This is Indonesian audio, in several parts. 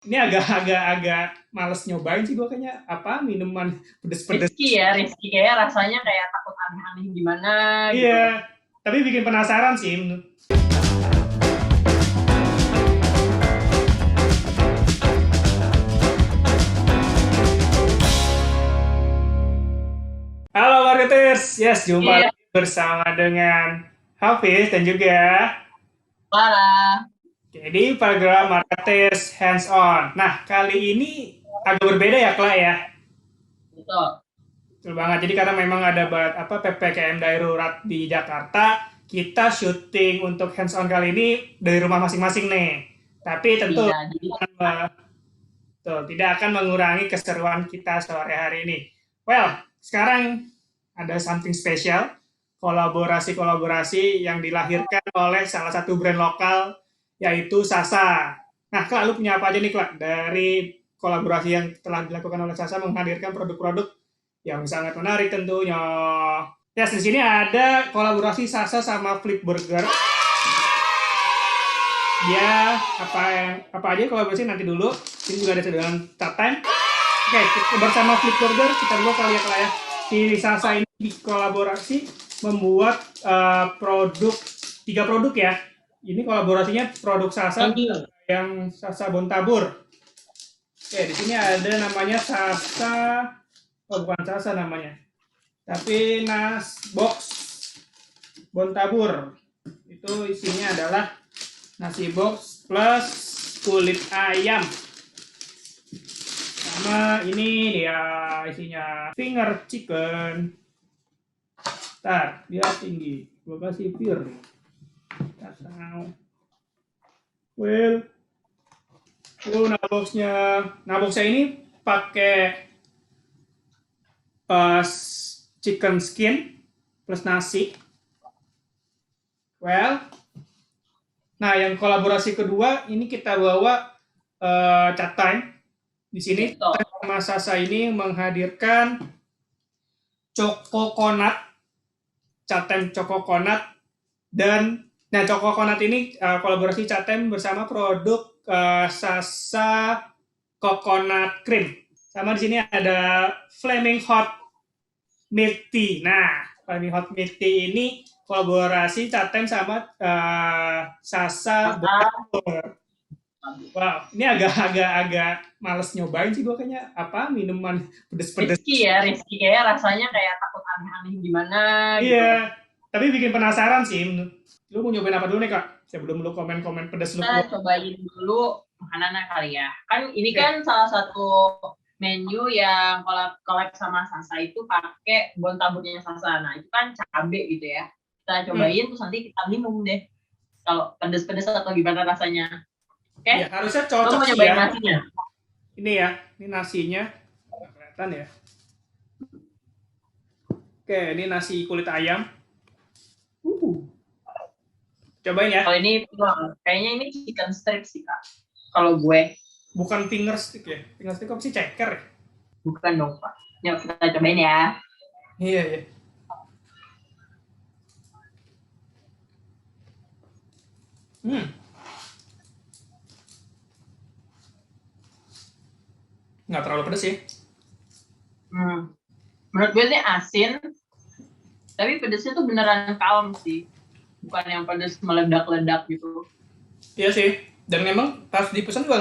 Ini agak males nyobain sih gue kayaknya apa minuman pedes-pedes. Rizky kayak rasanya kayak takut aneh-aneh gimana Iya, gitu. tapi bikin penasaran sih. Halo Marketers, yes jumpa Iya, lagi bersama dengan Hafiz dan juga parah. di program Marketers Hands On. Nah kali ini agak berbeda ya Kla ya. Betul. Betul banget. Jadi karena memang ada PPKM darurat di Jakarta, kita syuting untuk hands on kali ini dari rumah masing-masing nih. Tapi tentu Iya, jadi betul, tidak akan mengurangi keseruan kita sore hari ini. Well, sekarang ada something special, kolaborasi-kolaborasi yang dilahirkan oleh salah satu brand lokal, yaitu Sasa. Nah, Kak, lu punya apa aja nih, Kak, dari kolaborasi yang telah dilakukan oleh Sasa menghadirkan produk-produk yang sangat menarik tentunya. Ya, di sini ada kolaborasi Sasa sama Flip Burger. Dia apa aja kolaborasi nanti dulu. Ini juga ada dengan Tap Time. Oke, bersama Flip Burger kita dulu kali ya. Si Sasa ini dikolaborasi membuat produk tiga produk ya. Ini kolaborasinya produk Sasa ini yang Sasa Bontabur. Oke, di sini ada namanya Sasa, oh bukan Sasa namanya, tapi Box Bontabur. Itu isinya adalah nasi box plus kulit ayam. Sama ini dia isinya finger chicken. Ntar, dia tinggi. Gue kasih pure nih. Kasau. Well, naboxnya ini pakai chicken skin plus nasi. Well, nah yang kolaborasi kedua ini kita bawa Chat Time. Di sini betul. sama Sasa ini menghadirkan Choco Coconut, Catem Choco Coconut, dan nah Choco Coconut ini kolaborasi Catem bersama produk Sasa Coconut Cream. Sama di sini ada Flaming Hot Milk Tea. Nah, Flaming Hot Milk Tea ini kolaborasi Catem sama Sasa. Wow, ini agak males nyobain sih gue kayaknya apa minuman pedes-pedes. Rizky kayak rasanya kayak takut aneh-aneh gimana gitu. Iya, tapi bikin penasaran sih. Lu mau nyobain apa dulu nih, Kak? Sebelum lu komen-komen pedas lu Kita keluar. cobain dulu makanannya kali ya. Kan ini Oke. kan salah satu menu yang collab sama Sasa itu pakai bontaburnya Sasa. Nah, itu kan cabe gitu ya. Kita cobain terus nanti kita minum deh. Kalau pedes-pedes atau gimana rasanya. Oke? Ya, harusnya Lo cocok mau sih nyobain ya. nasinya? Ini ya, ini nasinya. Nggak kelihatan ya. Oke, ini nasi kulit ayam. Cobain ya. Kalau ini kayaknya ini chicken strip sih, Kak. Kalau gue. Bukan finger stick ya. Finger stick apa sih? Ceker ya? Bukan dong, Pak. Yuk kita cobain ya. Iya, iya. Nggak terlalu pedas sih. Menurut gue ini asin, tapi pedesnya tuh beneran kalem sih. Bukan yang pedes meledak-ledak gitu. Iya sih. Dan memang pas dipesan juga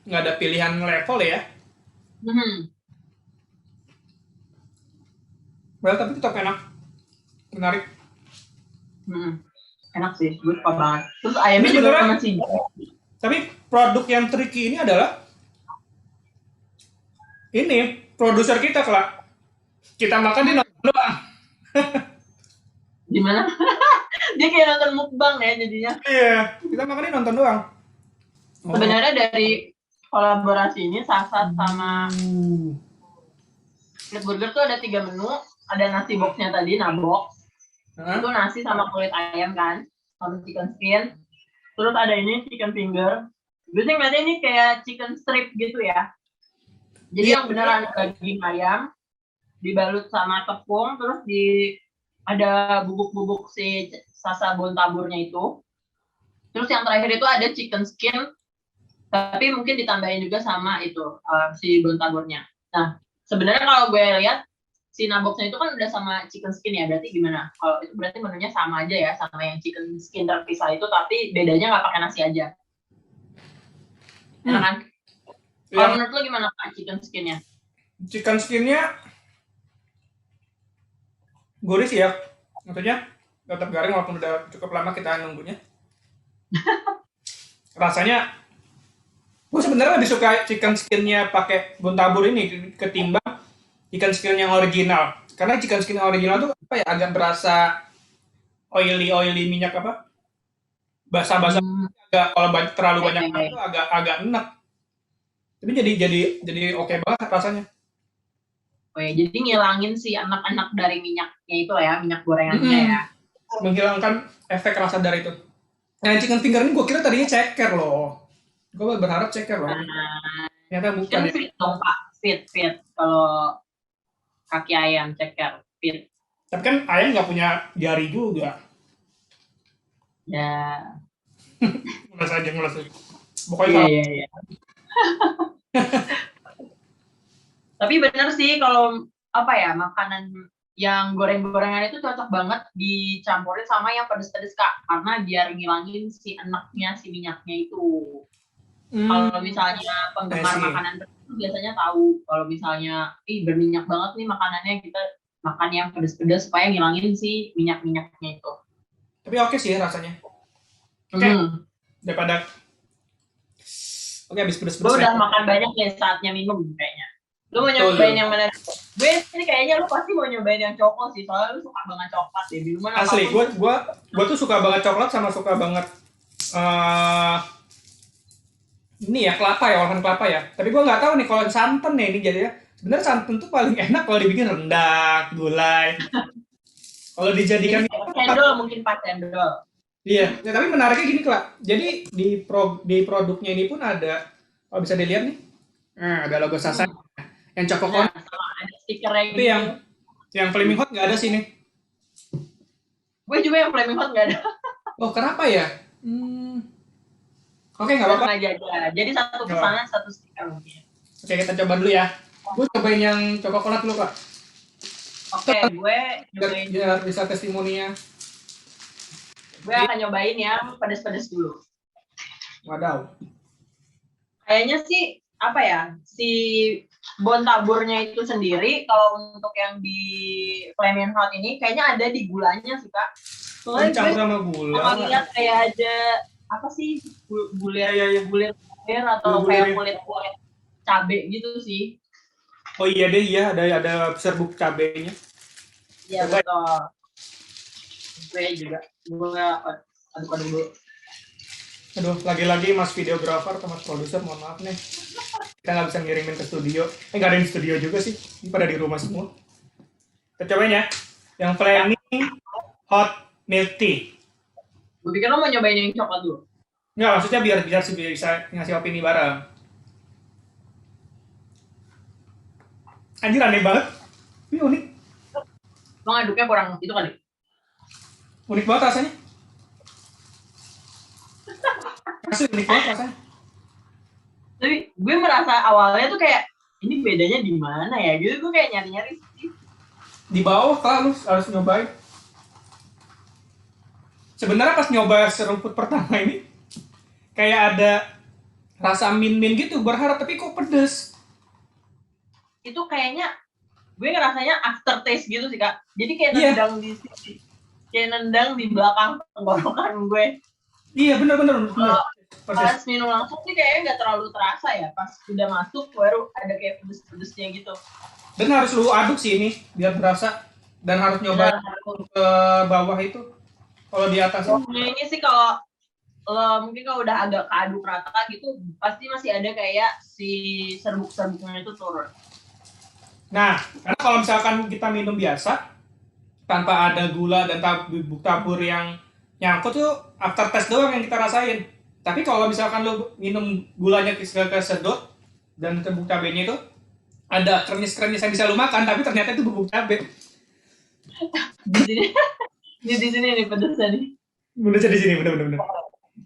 nggak ada pilihan level ya. Well, tapi tetap enak. Menarik. Enak sih, gue suka banget. Terus ayamnya Ini juga beneran. masih. Tapi produk yang tricky ini adalah ini produser kita, Kak. Kita makan di nonton doang. Gimana? Dia kayak nonton mukbang ya jadinya. Iya, kita makan di nonton doang. Sebenarnya dari kolaborasi ini Sasa sama Flip Burger tuh ada 3 menu. Ada nasi boxnya tadi, nabox. Itu nasi sama kulit ayam kan, sama chicken skin. Terus ada ini chicken finger. Biasanya ngeliatnya ini kayak chicken strip gitu ya. Jadi yang beneran daging ayam dibalut sama tepung, terus ada bubuk-bubuk si Sasa Bontaburnya itu. Terus yang terakhir itu ada chicken skin Tapi mungkin ditambahin juga sama itu si Bontaburnya. Nah, sebenarnya kalau gue lihat si naboxnya itu kan udah sama chicken skin ya, berarti gimana? Kalau itu berarti menunya sama aja ya, sama yang chicken skin terpisah itu, tapi bedanya nggak pakai nasi aja. Enak kan? Kalau menurut lo gimana Pak chicken skinnya? Chicken skinnya gurih sih ya, maksudnya tetap garing walaupun udah cukup lama kita nunggunya. Rasanya gue sebenarnya lebih suka chicken skinnya pakai Bontabur ini ketimbang chicken skin yang original, karena chicken skin yang original tuh apa ya, agak berasa oily minyak apa, basah-basah, agak kalau terlalu banyak itu agak enak, tapi jadi oke banget rasanya. Oh ya, jadi ngilangin si anak-anak dari minyaknya itu ya, minyak gorengannya ya. Menghilangkan efek rasa dari itu. Nah, chicken finger ini gue kira tadinya ceker loh. Gue berharap ceker loh. Ternyata bukan ya. Fit dong Pak, fit. Kalau kaki ayam ceker, fit. Tapi kan ayam nggak punya jari juga. Ya. Ngulas aja. Pokoknya iya. Tapi bener sih kalau apa ya, makanan yang goreng-gorengan itu cocok banget dicampurin sama yang pedes-pedes Kak, karena biar ngilangin si enaknya si minyaknya itu. Kalau misalnya penggemar makanan pedes itu biasanya tahu kalau misalnya berminyak banget nih makanannya, kita makan yang pedes-pedes supaya ngilangin si minyak-minyaknya itu. Tapi oke sih rasanya. Oke. Daripada habis pedes-pedes. Gue udah makan banyak ya, saatnya minum kayaknya. Lu mau nyobain yang mana? Gue ini kayaknya lu pasti mau nyobain yang coklat sih, soalnya lu suka banget coklat deh. Minuman asli, gue tuh suka banget coklat sama suka banget ini ya kelapa ya, olahan kelapa ya. Tapi gue nggak tahu nih kalau santan nih ini jadinya. Sebenarnya santan tuh paling enak kalau dibikin rendah, gulai. Kalau dijadikan cendol mungkin Pak cendol. Iya, ya, tapi menariknya gini Kak. Jadi di produknya ini pun ada, kalau bisa dilihat nih, ada logo Sasa. Yang Cococonut. Ada stikernya gitu. Yang Flaming Hot nggak ada sih nih. Gue juga yang Flaming Hot nggak ada. Oh, kenapa ya? Oke, nggak apa-apa. Jadi satu pesanan satu stiker mungkin. Oke, kita coba dulu ya. Gue cobain yang Cococonut dulu Kak. Oke, gue nyobain. Biar bisa testimoninya. Gue akan nyobain yang pedes-pedes dulu. Wadaw. Kayaknya sih apa ya, si Bontaburnya itu sendiri kalau untuk yang di Flaming Hot ini kayaknya ada di gulanya sih Kak. Soalnya campur sama gula. Lihat kayak ada apa sih bulir atau kayak kulit cabe gitu sih. Oh iya deh, iya ada serbuk cabenya. Iya betul. Gue juga. Gue aduk dulu. Aduh, lagi-lagi Mas videografer atau Mas produser, mohon maaf nih. Kita nggak bisa ngirimin ke studio. Nggak ada di studio juga sih. Ini pada di rumah semua. Kita cobain ya. Yang Flaming Hot Milk Tea. Gue pikir lo mau nyobain yang coklat dulu. Nggak, maksudnya biar bisa ngasih opini bareng. Anjir, aneh banget. Ini unik. Lo ngaduknya kurang itu kali. Unik banget rasanya. Asli unik banget rasanya. Tapi gue merasa awalnya tuh kayak ini bedanya di mana ya gitu, gue kayak nyari-nyari sih. Di bawah kalau lu harus nyobain. Sebenarnya pas nyoba seruput pertama ini kayak ada rasa min gitu, berharap tapi kok pedes. Itu kayaknya gue ngerasanya aftertaste gitu sih Kak. Jadi kayak nendang di sini, kayak nendang di belakang tenggorokan gue. Iya benar. Pas minum langsung sih kayaknya nggak terlalu terasa ya. Pas udah masuk baru ada kayak pedes-pedesnya gitu. Dan harus lu aduk sih ini biar berasa, dan harus nyoba ke bawah itu. Kalau di atas ini sih kalau mungkin kalau udah agak keaduk rata gitu pasti masih ada kayak si serbuk-serbuknya itu turun. Nah, karena kalau misalkan kita minum biasa tanpa ada gula dan bubuk tabur yang nyangkut tuh aftertaste doang yang kita rasain. Tapi kalau misalkan lu minum gulanya kesedot dan bubuk cabenya itu ada krenis-krenis yang bisa lu makan, tapi ternyata itu bubuk cabe. Di sini nih pedesnya nih. Pedesnya di sini, bener.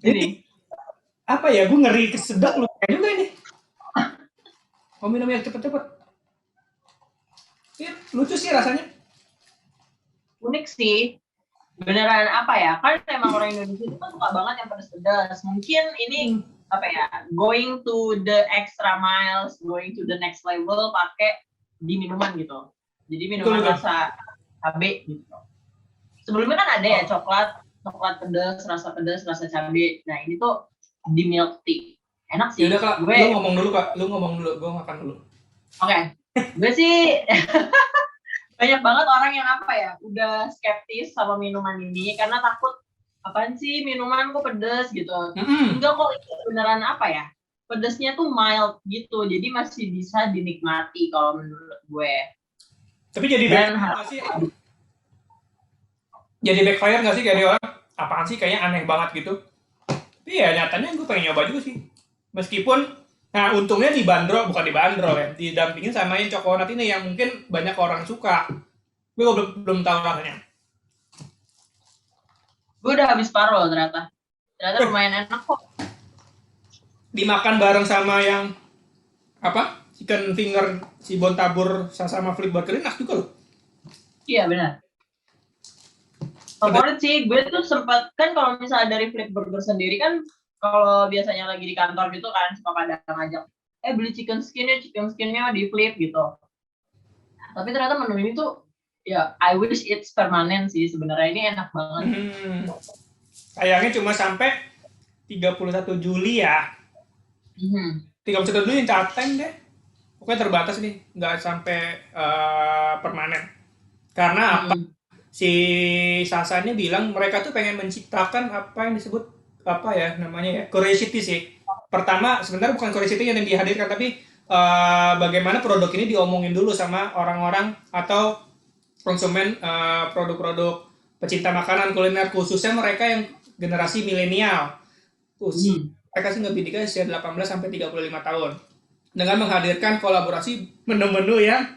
Ini Apa ya, gue ngeri kesedak lu juga ini. Mau minum yang cepet-cepet. Ya, lucu sih rasanya. Unik sih. Beneran apa ya? Kan emang orang Indonesia itu kan suka banget yang pedas-pedas. Mungkin ini apa ya? Going to the extra miles, going to the next level pakai di minuman gitu. Jadi minuman Betul. rasa cabe gitu. Sebelumnya kan ada ya coklat pedas, rasa cabe. Nah ini tuh di milk tea. Enak sih. Ya udah Kak, Gue, lu ngomong dulu Kak, lu ngomong dulu, gue makan dulu. oke. Gue sih banyak banget orang yang apa ya, udah skeptis sama minuman ini karena takut apaan sih minuman kok pedes gitu. Enggak kok, beneran apa ya, pedesnya tuh mild gitu, jadi masih bisa dinikmati kalau menurut gue. Tapi jadi backfire nggak sih? Jadi backfire nggak sih kayak orang? Apaan sih, kayaknya aneh banget gitu. Tapi ya nyatanya gue pengen nyoba juga sih. Meskipun, nah untungnya bukan dibanderol ya, didampingin sama yang cokonat ini yang mungkin banyak orang suka. Gue belum tahu rasanya. Gue udah habis paruh ternyata lumayan enak kok. Dimakan bareng sama yang apa? Chicken finger si Bontabur sama flip burger enak juga loh. Iya benar. Favorit sih, gue tuh sempat kan kalau misalnya dari flip burger sendiri kan, kalau biasanya lagi di kantor gitu kan suka pada ngajak, beli chicken skinnya di flip gitu. Tapi ternyata menu ini tuh ya I wish it's permanent sih sebenarnya, ini enak banget. Sayangnya cuma sampai 31 Juli ya. 31 Juli yang Catem deh. Pokoknya terbatas nih, nggak sampai permanen. Karena apa? Si Sasa ini bilang mereka tuh pengen menciptakan apa yang disebut apa ya namanya ya, curiosity sih. Pertama sebenarnya bukan curiosity yang dihadirkan, tapi bagaimana produk ini diomongin dulu sama orang-orang atau konsumen produk-produk pecinta makanan kuliner, khususnya mereka yang generasi milenial. Mereka sih ngebidiknya usia 18 sampai 35 tahun dengan menghadirkan kolaborasi menu-menu yang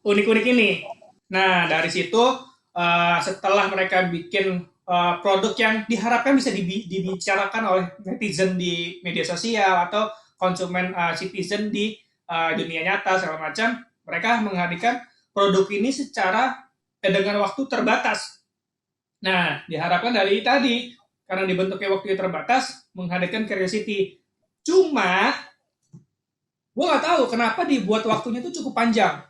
unik-unik ini. Nah, dari situ setelah mereka bikin produk yang diharapkan bisa dibicarakan oleh netizen di media sosial atau konsumen citizen di dunia nyata segala macam, mereka menghadirkan produk ini secara dengan waktu terbatas. Nah, diharapkan dari tadi karena dibentuknya waktu terbatas menghadirkan curiosity. Cuma gue nggak tahu kenapa dibuat waktunya tuh cukup panjang.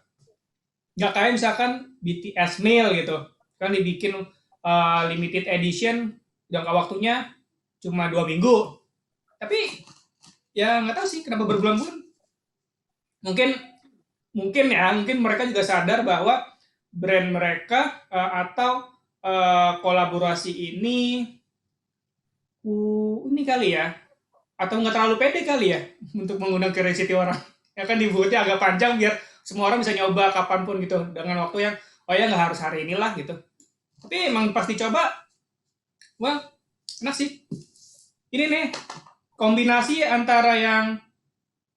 Nggak kayak misalkan BTS meal gitu, kan dibikin limited edition, jangka waktunya cuma 2 minggu. Tapi ya nggak tahu sih kenapa berbulan-bulan. Mungkin mereka juga sadar bahwa brand mereka atau kolaborasi ini kali ya, atau nggak terlalu pede kali ya untuk mengundang curiosity orang. Ya kan dibuatnya agak panjang biar semua orang bisa nyoba kapanpun gitu dengan waktu yang nggak harus hari inilah gitu. Tapi emang pasti coba, wah enak sih. Ini nih kombinasi antara yang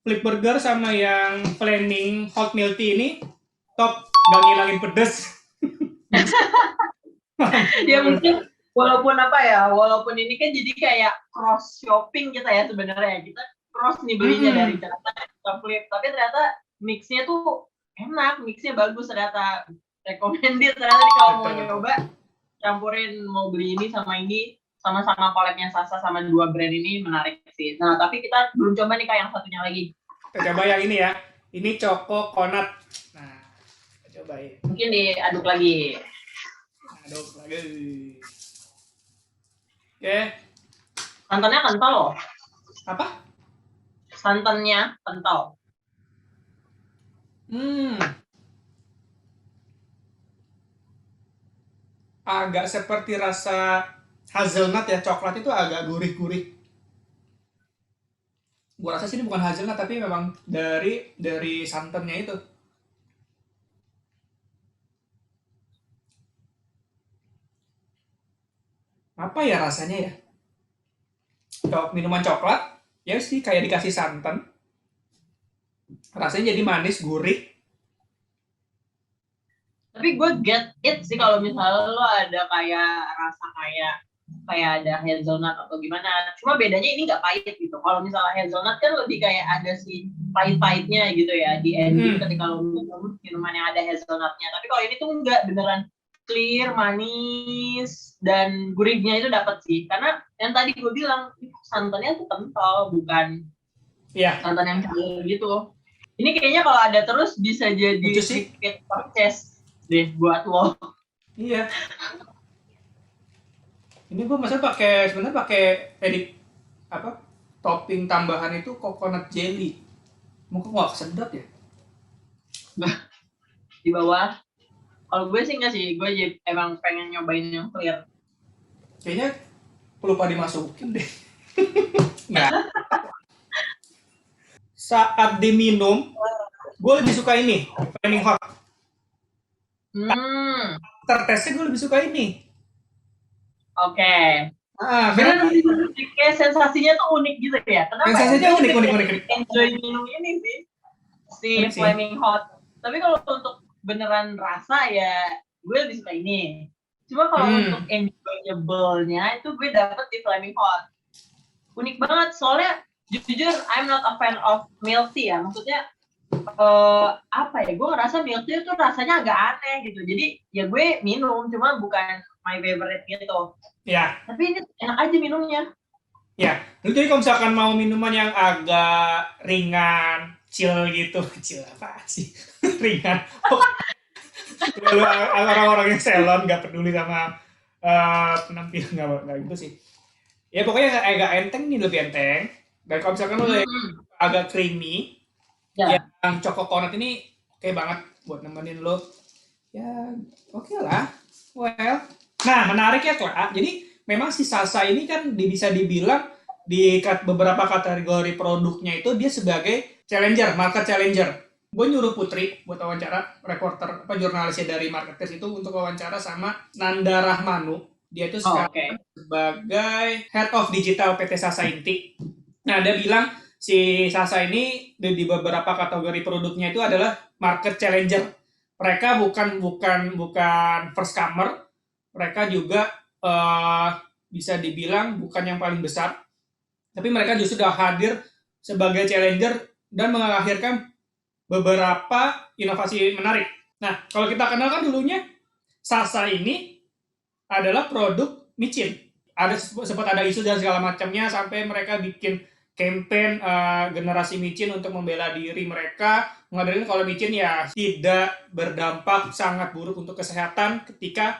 flip burger sama yang flaming hot milk tea ini top, nggak ngilangin pedes. Ya mungkin walaupun ini kan jadi kayak cross shopping kita ya sebenarnya, kita cross nih belinya dari ternyata flip, tapi ternyata mixnya tuh enak, mixnya bagus ternyata, recommended ternyata nih kalau mau nyoba campurin, mau beli ini sama-sama collabnya Sasa sama 2 brand ini menarik sih. Nah tapi kita belum coba nih Kak yang satunya lagi. Kita coba yang ini ya, ini Choco Coconut. Nah kita cobain, mungkin diaduk lagi. Oke. Santannya kental loh. Apa? Santannya kental. Agak seperti rasa hazelnut ya, coklat itu agak gurih-gurih. Gua rasa sih ini bukan hazelnut tapi memang dari santannya itu. Apa ya rasanya ya? Minuman coklat, ya sih kayak dikasih santan. Rasanya jadi manis, gurih. Tapi gue get it sih kalau misalnya lo ada kayak rasa kayak kayak ada hazelnut atau gimana. Cuma bedanya ini nggak pahit gitu. Kalau misalnya hazelnut kan lebih kayak ada si pahit-pahitnya gitu ya di ending ketika lo minum minuman yang ada hazelnutnya. Tapi kalau ini tuh nggak, beneran clear, manis, dan gurihnya itu dapat sih. Karena yang tadi gue bilang santannya tuh kental, bukan santan yang cair gitu. Ini kayaknya kalau ada terus bisa jadi tiket purchase deh buat lo. Iya. Ini gue sebenarnya pakai edit topping tambahan itu coconut jelly. Mungkin nggak sedap ya? Di bawah. Kalau gue sih nggak sih, gue emang pengen nyobain yang clear. Kayaknya lupa dimasukin deh. Nggak. Saat diminum, gue lebih suka ini, Flaming Hot. Tertesnya gue lebih suka ini. Oke. Karena kayak sensasinya tuh unik gitu ya. Kenapa? Sensasinya unik. Enjoy minum ini sih, si Flaming Hot. Tapi kalau untuk beneran rasa ya, gue lebih suka ini. Cuma kalau untuk enjoyable-nya itu gue dapet di Flaming Hot. Unik banget, soalnya jujur I'm not a fan of milk tea ya. Maksudnya gue ngerasa milk tea itu rasanya agak aneh gitu. Jadi ya gue minum, cuma bukan my favorite gitu. Ya. Tapi ini enak aja minumnya. Ya, jadi kalau misalkan mau minuman yang agak ringan, chill gitu, chill apa sih? Ringan. Lalu orang-orang yang salon nggak peduli sama penampilan, nggak gitu sih. Ya pokoknya agak enteng nih, lebih enteng. Dan kalau misalkan lo agak creamy, yang Choco Coconut ini oke banget buat nemenin lo. Ya oke lah. Well, nah menarik ya Kla. Jadi memang si Sasa ini kan bisa dibilang di beberapa kategori produknya itu dia sebagai challenger, market challenger. Gue nyuruh Putri buat wawancara, reporter jurnalisnya dari Marketers itu untuk wawancara sama Nanda Rahmanu. Dia itu sekarang sebagai Head of Digital PT Sasa Inti. Nah, dia bilang si Sasa ini di beberapa kategori produknya itu adalah market challenger. Mereka bukan first comer, mereka juga bisa dibilang bukan yang paling besar, tapi mereka justru sudah hadir sebagai challenger dan melahirkan beberapa inovasi menarik. Nah, kalau kita kenalkan dulunya, Sasa ini adalah produk micin. Ada sempat ada isu dan segala macamnya sampai mereka bikin campaign generasi micin untuk membela diri mereka, mengadakan kalau micin ya tidak berdampak sangat buruk untuk kesehatan ketika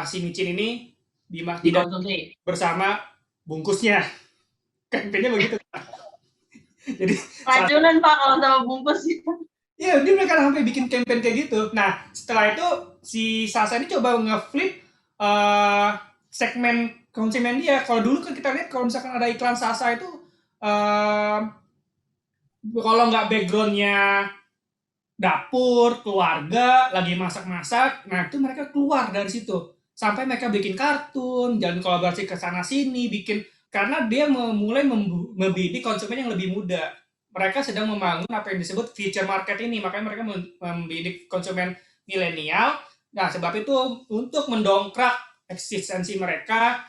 si micin ini tidak bersama bungkusnya. Campaignnya begitu. Jadi racunan Pak kalau sama bungkus. Iya, dia mereka sampai bikin campaign kayak gitu. Nah, setelah itu si Sasa ini coba nge-flip segmen konsumen dia. Kalau dulu kan kita lihat kalau misalkan ada iklan Sasa itu kalau nggak backgroundnya dapur, keluarga, lagi masak-masak, nah itu mereka keluar dari situ. Sampai mereka bikin kartun, jalan kolaborasi ke sana-sini, karena dia mulai membidik konsumen yang lebih muda. Mereka sedang membangun apa yang disebut future market ini, makanya mereka membidik konsumen milenial. Nah, sebab itu untuk mendongkrak eksistensi mereka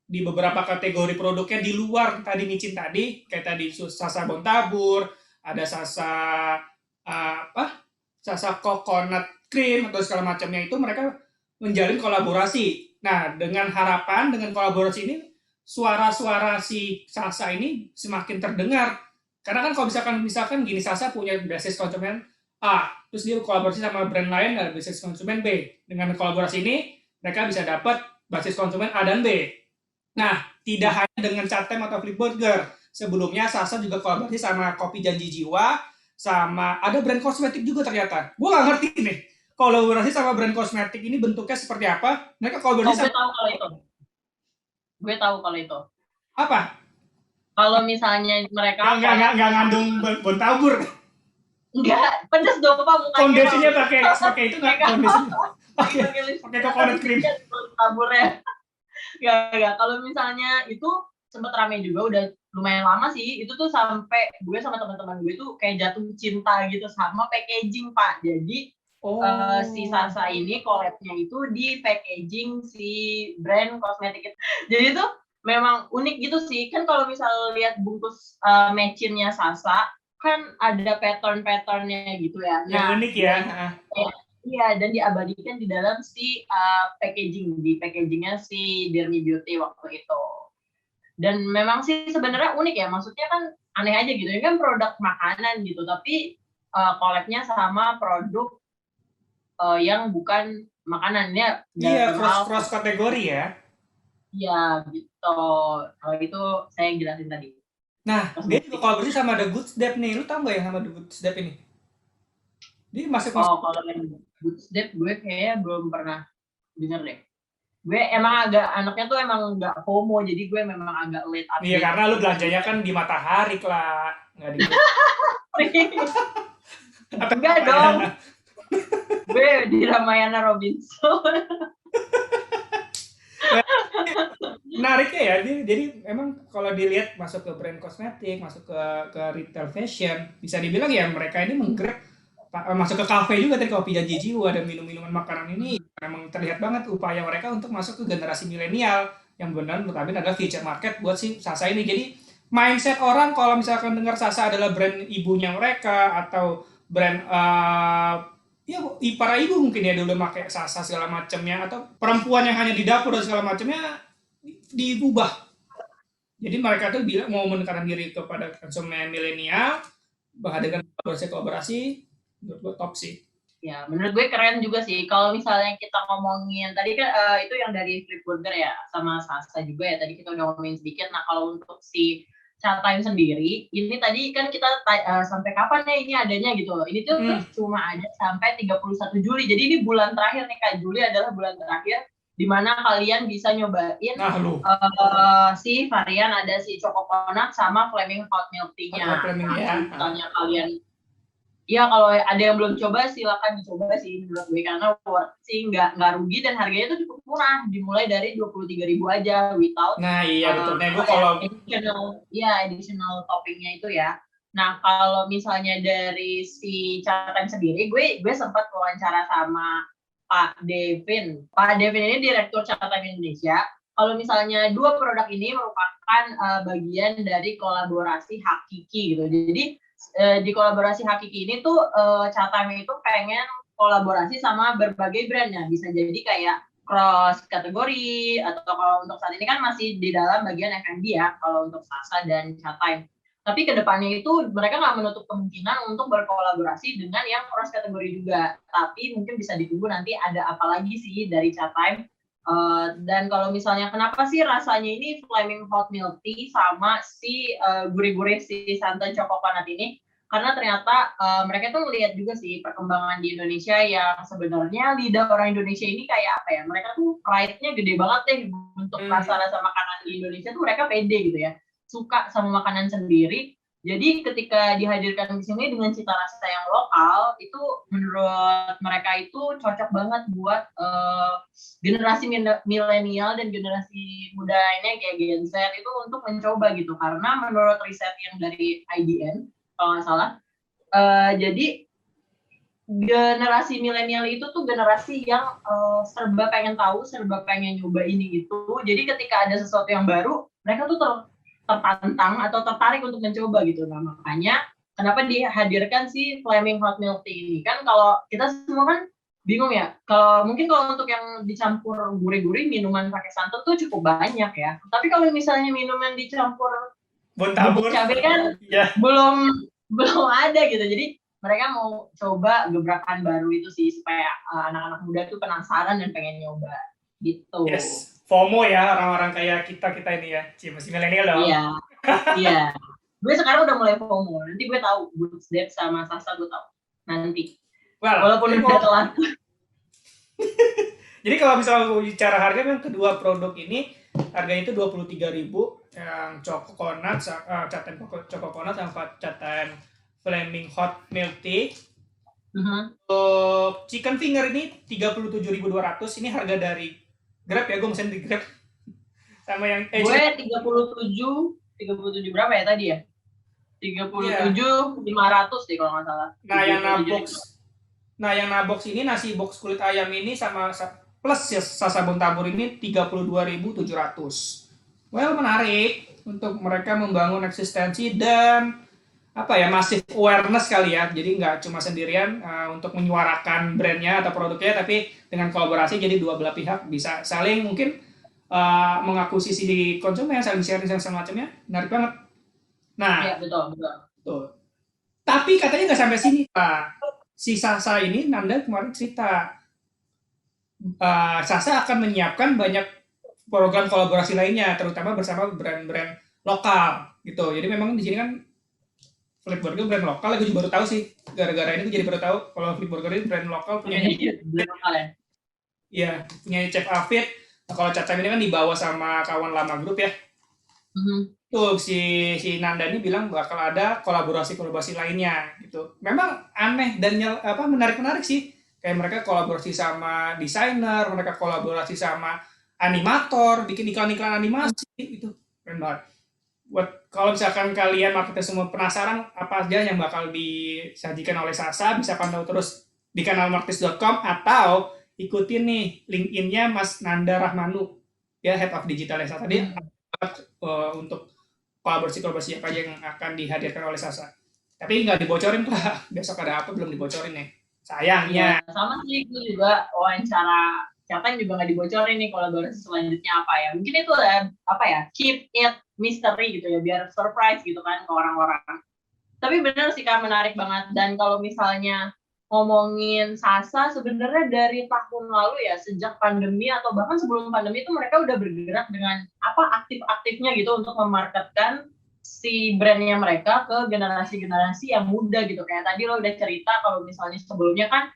di beberapa kategori produknya di luar tadi micin tadi, kayak tadi Sasa Bontabur, ada Sasa coconut cream atau segala macamnya, itu mereka menjalin kolaborasi. Nah, dengan harapan dengan kolaborasi ini suara-suara si Sasa ini semakin terdengar. Karena kan kalau misalkan gini, Sasa punya basis konsumen A, terus dia kolaborasi sama brand lain dari basis konsumen B. Dengan kolaborasi ini mereka bisa dapat basis konsumen A dan B. Nah, tidak hanya dengan Catem atau Flipburger. Sebelumnya Sasa juga kolaborasi sama Kopi Janji Jiwa, sama ada brand kosmetik juga ternyata. Gue nggak ngerti nih, kolaborasi sama brand kosmetik ini bentuknya seperti apa. Mereka kolaborasi gue tahu kalau itu. Apa? Kalau misalnya mereka nggak ngandung Bontabur. Enggak, pedes dong Pak mukanya. Kondisinya pakai itu nggak? Pakai coconut cream. Bontaburnya. Enggak. Kalau misalnya itu sempat rame juga, udah lumayan lama sih. Itu tuh sampai gue sama teman-teman gue tuh kayak jatuh cinta gitu sama packaging Pak. Jadi si Sasa ini collab-nya itu di packaging si brand kosmetik itu. Jadi tuh memang unik gitu sih. Kan kalau misal lihat bungkus match-nya Sasa, kan ada pattern-patternnya gitu ya. Yang unik ya. Iya, dan diabadikan di dalam si packagingnya si Dear Me Beauty waktu itu. Dan memang sih sebenarnya unik ya, maksudnya kan aneh aja gitu. Ini kan produk makanan gitu, tapi collab-nya sama produk yang bukan makanannya. Iya, cross kategori ya. Iya, gitu. Kalau itu saya jelasin tadi. Nah, dia juga kolaborasi sama The Good Step nih. Lu tau gak ya sama The Good Step ini? Dia masuk. Kalau yang Good Step gue kayaknya belum pernah denger deh. Gue emang anaknya tuh emang nggak FOMO, jadi gue memang agak late update. Iya, karena lu belanjanya kan di Matahari, lah. Nggak di enggak dong. Gue di Ramayana Robinson. Menariknya ya, jadi emang kalau dilihat masuk ke brand kosmetik, masuk ke retail fashion, bisa dibilang ya mereka ini menggerak masuk ke kafe juga tadi, kopi Janji Jiwa dan minum-minuman makanan ini memang terlihat banget upaya mereka untuk masuk ke generasi milenial yang benar notabene adalah future market buat si Sasa ini. Jadi mindset orang kalau misalkan dengar Sasa adalah brand ibunya mereka atau brand ya para ibu mungkin ya dulu pakai Sasa segala macamnya, atau perempuan yang hanya di dapur dan segala macamnya diubah. Jadi mereka tuh bilang mau mendekatkan diri kepada konsumen milenial dengan kolaborasi menurut gue top sih. Ya, menurut gue keren juga sih. Kalau misalnya kita ngomongin tadi kan itu yang dari Flip Burger ya, sama Sasa juga ya. Tadi kita udah ngomongin sedikit. Nah, kalau untuk si Chatime sendiri, ini tadi kan kita sampai kapan ya ini adanya gitu loh. Ini tuh cuma ada sampai 31 Juli. Jadi ini bulan terakhir nih Kak. Juli adalah bulan terakhir di mana kalian bisa nyobain si varian ada si Choco Coconut sama Flaming Hot Milk Tea-nya. Misalnya kalian ya kalau ada yang belum coba silakan dicoba sih menurut gue, karena sih nggak rugi dan harganya tuh cukup murah, dimulai dari 23.000 aja without. Nah iya betul. Nah gue kalau additional toppingnya itu ya. Nah kalau misalnya dari si Chatime sendiri, gue sempat wawancara sama Pak Devin. Pak Devin ini direktur Chatime Indonesia. Kalau misalnya dua produk ini merupakan bagian dari kolaborasi Hakiki gitu. Jadi di kolaborasi Hakiki ini tuh Chatime itu pengen kolaborasi sama berbagai brand ya, bisa jadi kayak cross kategori, atau kalau untuk saat ini kan masih di dalam bagian F&B ya kalau untuk Sasa dan Chatime. Tapi kedepannya itu mereka nggak menutup kemungkinan untuk berkolaborasi dengan yang cross kategori juga. Tapi mungkin bisa ditunggu nanti ada apa lagi sih dari Chatime. Dan kalau misalnya kenapa sih rasanya ini Flaming Hot Milk Tea sama si gurih-gurih si santan Choco Coconut ini, karena ternyata mereka tuh melihat juga sih perkembangan di Indonesia yang sebenarnya lidah orang Indonesia ini kayak apa ya, mereka tuh pride-nya gede banget deh untuk rasa-rasa makanan di Indonesia tuh mereka pede gitu ya, suka sama makanan sendiri. Jadi ketika dihadirkan di sini dengan cita rasa yang lokal, itu menurut mereka itu cocok banget buat generasi milenial dan generasi muda ini kayak Gen Z itu untuk mencoba gitu. Karena menurut riset yang dari IDN, kalau nggak salah, jadi generasi milenial itu tuh generasi yang serba pengen tahu, serba pengen nyoba ini gitu. Jadi ketika ada sesuatu yang baru, mereka tuh tertantang atau tertarik untuk mencoba gitu. Nah makanya kenapa dihadirkan si Flaming Hot Milk Tea ini. Kan kalau kita semua kan bingung ya, kalau mungkin kalau untuk yang dicampur gurih-gurih minuman pakai santan tuh cukup banyak ya, tapi kalau misalnya minuman dicampur bubuk cabai kan belum ada gitu. Jadi mereka mau coba gebrakan baru itu sih, supaya anak-anak muda tuh penasaran dan pengen nyoba gitu. Yes. FOMO ya, orang-orang kayak kita ini ya, masih milenial dong. Iya. Gue sekarang udah mulai FOMO. Nanti gue tahu Good Step sama Sasa, gue tahu nanti. Walaupun udah telat. Jadi kalau misalnya bicara harga, memang kedua produk ini harganya itu 23.000, yang Choco Coconut, Chatime Choco Coconut sama Chatime Flaming Hot Milk Tea. Chicken finger ini 37.200. Ini harga dari Grab ya, gue mesen di Grab. Sama yang gue 37 berapa ya tadi ya? 37.500 deh kalau nggak salah. Nah, yang Nah, yang Nabox ini nasi box kulit ayam ini sama plus ya Sasa Bun Tabur ini 32.700. Well, menarik untuk mereka membangun eksistensi dan apa ya masif awareness kali ya. Jadi nggak cuma sendirian untuk menyuarakan brandnya atau produknya, tapi dengan kolaborasi jadi dua belah pihak bisa saling mungkin mengakuisisi di konsumen, saling sharing semacamnya. Menarik banget. Nah, ya betul. tuh. Tapi katanya nggak sampai sini, Pak. Si Sasa ini, Nanda kemarin cerita, Sasa akan menyiapkan banyak program kolaborasi lainnya, terutama bersama brand-brand lokal gitu. Jadi memang di sini kan Flip Burger brand lokal, gue juga baru tahu sih. Gara-gara ini gue jadi baru tahu kalau Flip Burger ini brand lokal punya brand lokal ya. Iya, punya Chef Afid. Nah, kalau Cacam ini kan dibawa sama kawan lama grup ya. Tuh si Nanda ini bilang bakal ada kolaborasi lainnya gitu. Memang aneh dan menarik sih. Kayak mereka kolaborasi sama desainer, mereka kolaborasi sama animator, bikin iklan-iklan animasi gitu. Keren banget. Buat kalau misalkan kalian marketer semua penasaran apa aja yang bakal disajikan oleh Sasa, bisa pantau terus di kanal marketis.com atau ikutin nih LinkedIn-nya Mas Nanda Rahmanu, ya Head of Digital Sasa tadi untuk kolaborasi apa yang akan dihadirkan oleh Sasa. Tapi nggak dibocorin Pak, besok ada apa belum dibocorin nih. Sayangnya. Ya, sama sih itu juga wawancara siapa yang juga nggak dibocorin nih kolaborasi selanjutnya apa ya. Mungkin itu apa ya, keep it mystery gitu ya, biar surprise gitu kan ke orang-orang. Tapi bener sih Kak, menarik banget. Dan kalau misalnya ngomongin Sasa, sebenarnya dari tahun lalu ya, sejak pandemi atau bahkan sebelum pandemi itu mereka udah bergerak dengan apa aktif-aktifnya gitu untuk memarketkan si brandnya mereka ke generasi-generasi yang muda gitu. Kayak tadi lo udah cerita kalau misalnya sebelumnya kan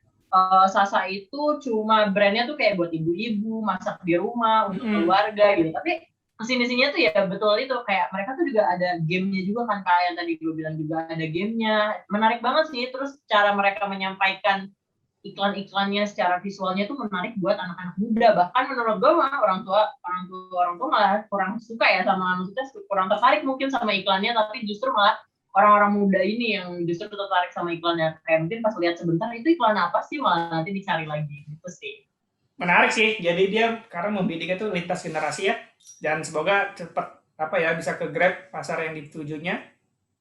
Sasa itu cuma brandnya tuh kayak buat ibu-ibu, masak di rumah, untuk keluarga gitu. Tapi kesini-sininya tuh ya betul itu, kayak mereka tuh juga ada gamenya juga kan, kayak yang tadi gue bilang juga ada gamenya. Menarik banget sih, terus cara mereka menyampaikan iklan-iklannya secara visualnya tuh menarik buat anak-anak muda. Bahkan menurut gue mah orang tua malah kurang suka ya sama, maksudnya kurang tertarik mungkin sama iklannya, tapi justru malah orang-orang muda ini yang justru tertarik sama iklannya. Kayak mungkin pas lihat sebentar itu iklan apa sih, malah nanti dicari lagi gitu sih. Menarik sih, jadi dia karena membidiknya tuh lintas generasi ya, dan semoga cepat bisa ke grab pasar yang ditujunya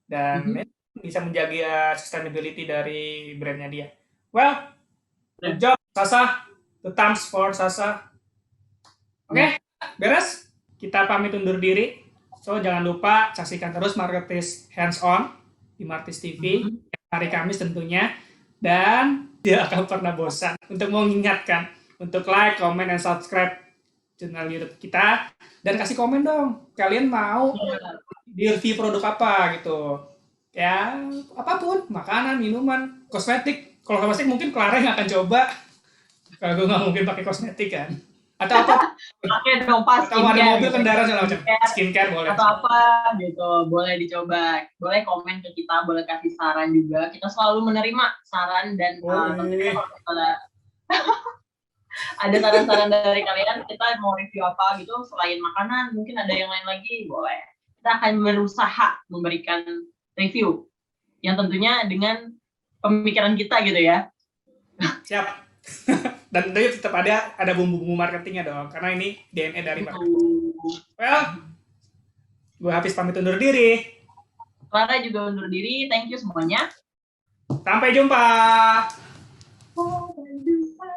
dan bisa menjaga sustainability dari brandnya dia. Well, good job Sasa, the thumbs for Sasa. Oke, beres. Kita pamit undur diri. So jangan lupa saksikan terus Marketis Hands On di Marketis TV hari Kamis tentunya, dan tidak akan pernah bosan untuk mengingatkan untuk like, comment, dan subscribe channel YouTube kita, dan kasih komen dong kalian mau di review produk apa gitu ya, apapun, makanan, minuman, kosmetik. Kalau kosmetik mungkin Clara yang akan coba, kalau gue nggak mungkin pakai kosmetik kan, atau apa pakai dong pas atau ada mobil, kendaraan segala macam, skincare boleh atau apa gitu, boleh dicoba, boleh komen ke kita, boleh kasih saran juga, kita selalu menerima saran. Dan tentunya kalau misalnya ada saran-saran dari kalian, kita mau review apa gitu selain makanan, mungkin ada yang lain lagi, boleh. Kita akan berusaha memberikan review yang tentunya dengan pemikiran kita gitu ya. Siap. Dan tentunya tetap ada bumbu-bumbu marketingnya dong, karena ini DNA dari marketing. Well, gue Hafiz pamit undur diri. Clara juga undur diri. Thank you semuanya. Sampai jumpa. Sampai jumpa.